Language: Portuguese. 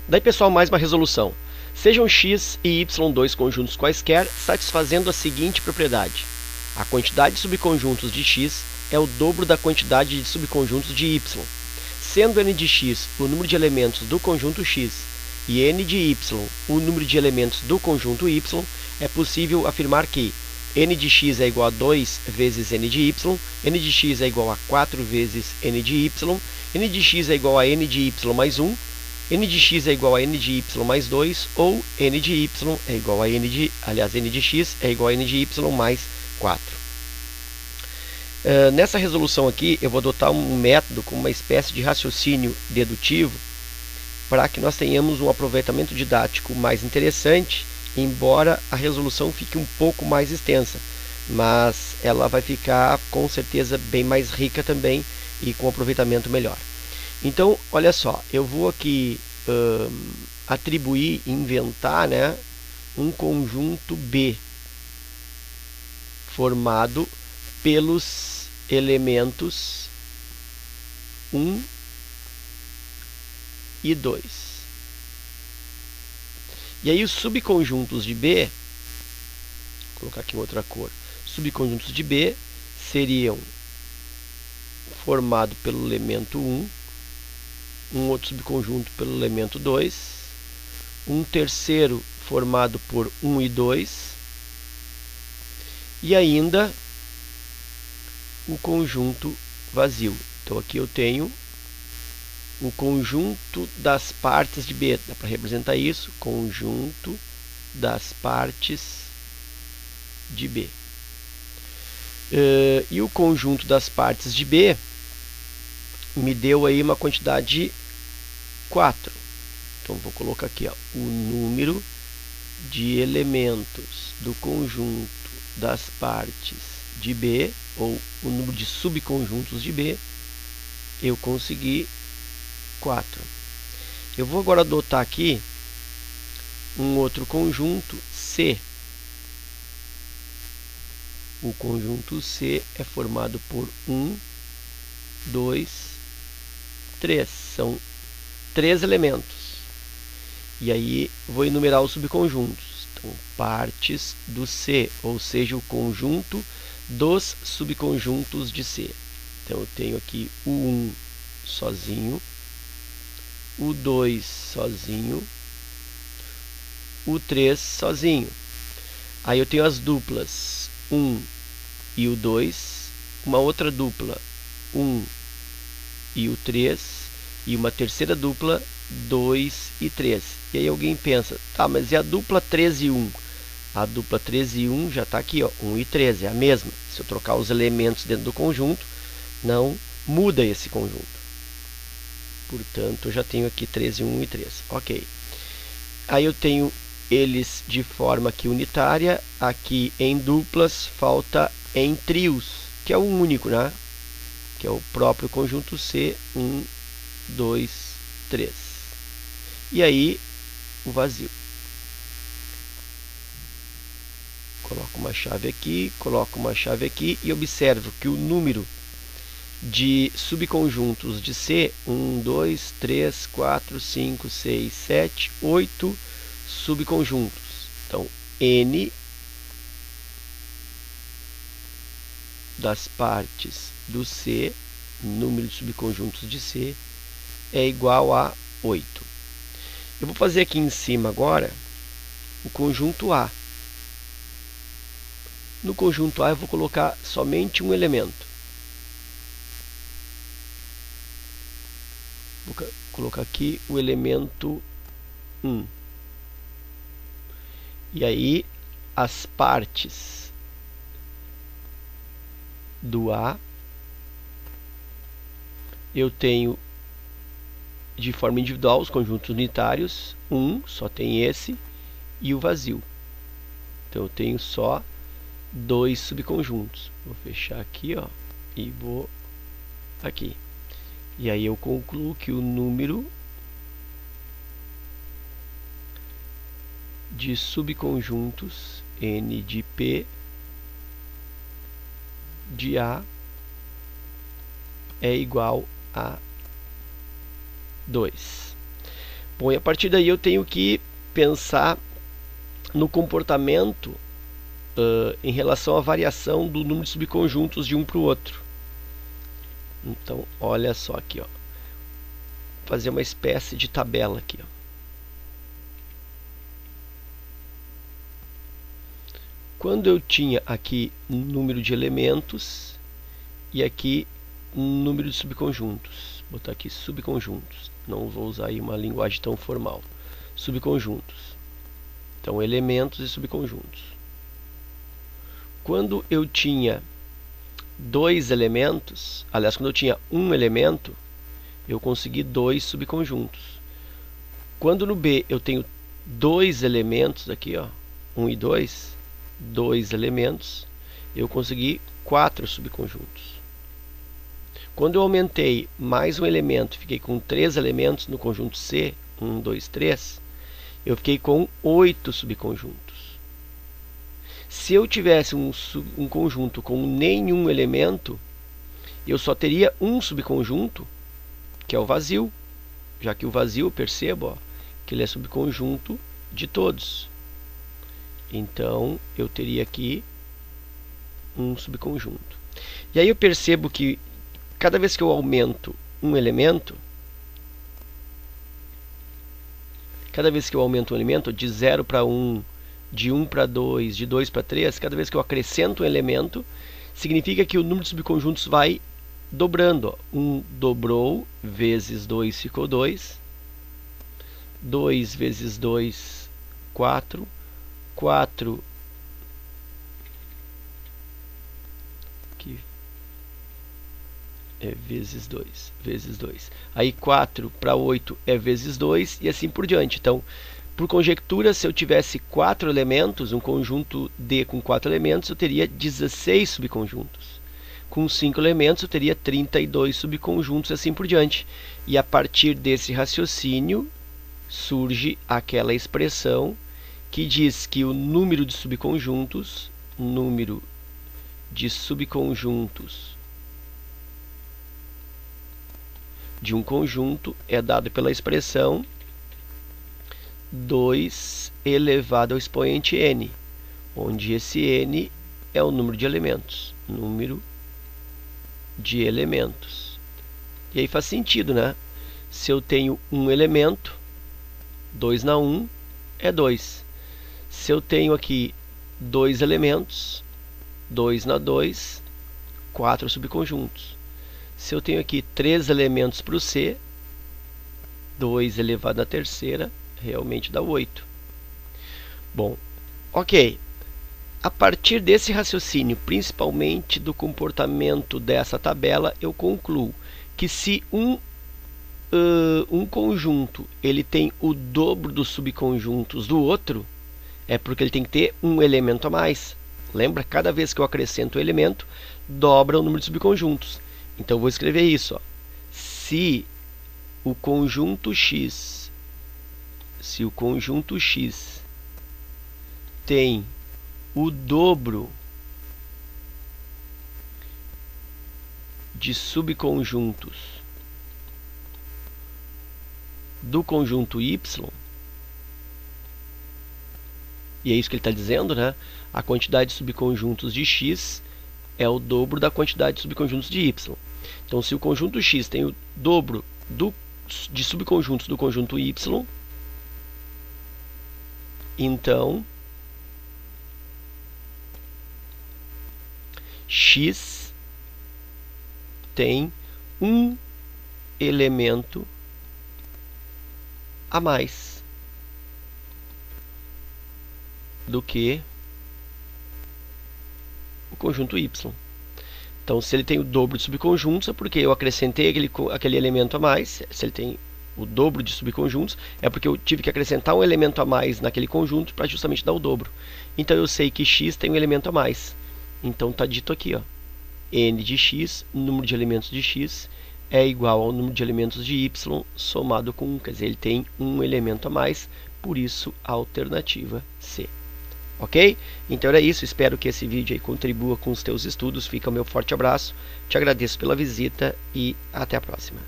Daí, pessoal, mais uma resolução. Sejam x e y dois conjuntos quaisquer, satisfazendo a seguinte propriedade. A quantidade de subconjuntos de x é o dobro da quantidade de subconjuntos de y. Sendo n de x o número de elementos do conjunto x e n de y o número de elementos do conjunto y, é possível afirmar que n de x é igual a 2 vezes n de y, n de x é igual a 4 vezes n de y, n de x é igual a n de y mais 1, n de x é igual a n de y mais 2, ou n de y é igual a n de x é igual a n de y mais 4. Nessa resolução aqui, eu vou adotar um método com uma espécie de raciocínio dedutivo para que nós tenhamos um aproveitamento didático mais interessante, embora a resolução fique um pouco mais extensa, mas ela vai ficar com certeza bem mais rica também e com aproveitamento melhor. Então, olha só, eu vou aqui atribuir, inventar, né, um conjunto B formado pelos elementos 1 e 2. E aí os subconjuntos de B, vou colocar aqui em outra cor, subconjuntos de B seriam formado pelo elemento 1, um outro subconjunto pelo elemento 2, um terceiro formado por 1 e 2, e ainda o conjunto vazio. Então aqui eu tenho o conjunto das partes de B, dá para representar isso, conjunto das partes de B. E o conjunto das partes de B me deu aí uma quantidade 4. Então vou colocar aqui, ó, o número de elementos do conjunto das partes de B, ou o número de subconjuntos de B, eu consegui 4. Eu vou agora adotar aqui um outro conjunto C. O conjunto C é formado por 1, 2, 3. São 3 elementos. E aí vou enumerar os subconjuntos. Então, partes do C, ou seja, o conjunto dos subconjuntos de C. Então, eu tenho aqui o 1 sozinho, o 2 sozinho, o 3 sozinho. Aí eu tenho as duplas 1 e o 2, uma outra dupla 1 e o 3, e uma terceira dupla 2 e 3. E aí alguém pensa, tá, mas e a dupla 3 e 1? A dupla 3 e 1 já está aqui, ó, 1 e 3, é a mesma. Se eu trocar os elementos dentro do conjunto, não muda esse conjunto. Portanto, eu já tenho aqui 3 e 1 e 3. Ok. Aí eu tenho eles de forma aqui unitária, aqui em duplas, falta em trios, que é o único, né? Que é o próprio conjunto C, 1, 2, 3. E aí, o vazio. Coloco uma chave aqui, coloco uma chave aqui e observo que o número de subconjuntos de C, 1, 2, 3, 4, 5, 6, 7, 8 subconjuntos. Então, N das partes do C, número de subconjuntos de C, é igual a 8. Eu vou fazer aqui em cima agora o conjunto A. No conjunto A eu vou colocar somente um elemento. Vou colocar aqui o elemento 1. E aí as partes do A eu tenho de forma individual os conjuntos unitários, 1, só tem esse, e o vazio. Então eu tenho só 2 subconjuntos. Vou fechar aqui, ó, e vou aqui. E aí eu concluo que o número de subconjuntos N de P de A é igual a 2. Bom, e a partir daí eu tenho que pensar no comportamento em relação à variação do número de subconjuntos de um para o outro. Então, olha só aqui, ó. Vou fazer uma espécie de tabela aqui, ó. Quando eu tinha aqui número de elementos e aqui número de subconjuntos, vou botar aqui subconjuntos, não vou usar aí uma linguagem tão formal, subconjuntos, então elementos e subconjuntos. Quando eu tinha dois elementos, aliás, quando eu tinha um elemento, eu consegui dois subconjuntos. Quando no B eu tenho dois elementos aqui, ó, 1 e 2, dois elementos, eu consegui 4 subconjuntos. Quando eu aumentei mais um elemento, fiquei com 3 elementos no conjunto C, 1, 2, 3, eu fiquei com 8 subconjuntos. Se eu tivesse um conjunto com nenhum elemento, eu só teria um subconjunto, que é o vazio, já que o vazio, percebo, ó, que ele é subconjunto de todos. Então, eu teria aqui um subconjunto. E aí eu percebo que cada vez que eu aumento um elemento, de 0 para 1, de 1 para 2, de 2 para 3, cada vez que eu acrescento um elemento, significa que o número de subconjuntos vai dobrando. Ó. 1 dobrou, vezes 2 ficou 2. 2 vezes 2, 4. 4 aqui é vezes 2, vezes 2. Aí 4 para 8 é vezes 2 e assim por diante. Então, por conjectura, se eu tivesse 4 elementos, um conjunto D com 4 elementos, eu teria 16 subconjuntos. Com 5 elementos, eu teria 32 subconjuntos e assim por diante. E a partir desse raciocínio, surge aquela expressão que diz que o número de subconjuntos de um conjunto é dado pela expressão 2 elevado ao expoente n, onde esse n é o número de elementos. E aí faz sentido, né? Se eu tenho um elemento, 2 na 1 é 2. Se eu tenho aqui 2 elementos, 2 na 2, 4 subconjuntos. Se eu tenho aqui 3 elementos para o C, 2 elevado à terceira, realmente dá 8. Bom, ok. A partir desse raciocínio, principalmente do comportamento dessa tabela, eu concluo que se um conjunto ele tem o dobro dos subconjuntos do outro, é porque ele tem que ter um elemento a mais. Lembra? Cada vez que eu acrescento um elemento, dobra o número de subconjuntos. Então, eu vou escrever isso. Ó. Se o conjunto X tem o dobro de subconjuntos do conjunto Y, e é isso que ele está dizendo, né? A quantidade de subconjuntos de X é o dobro da quantidade de subconjuntos de Y. Então, se o conjunto X tem o dobro de subconjuntos do conjunto Y, então X tem um elemento a mais do que o conjunto Y. Então, se ele tem o dobro de subconjuntos, é porque eu acrescentei aquele elemento a mais. Se ele tem o dobro de subconjuntos, é porque eu tive que acrescentar um elemento a mais naquele conjunto para justamente dar o dobro. Então, eu sei que X tem um elemento a mais. Então, está dito aqui, ó, n de x, número de elementos de x, é igual ao número de elementos de y somado com 1. Quer dizer, ele tem um elemento a mais, por isso a alternativa C. Ok? Então era isso, espero que esse vídeo aí contribua com os teus estudos. Fica o meu forte abraço, te agradeço pela visita e até a próxima.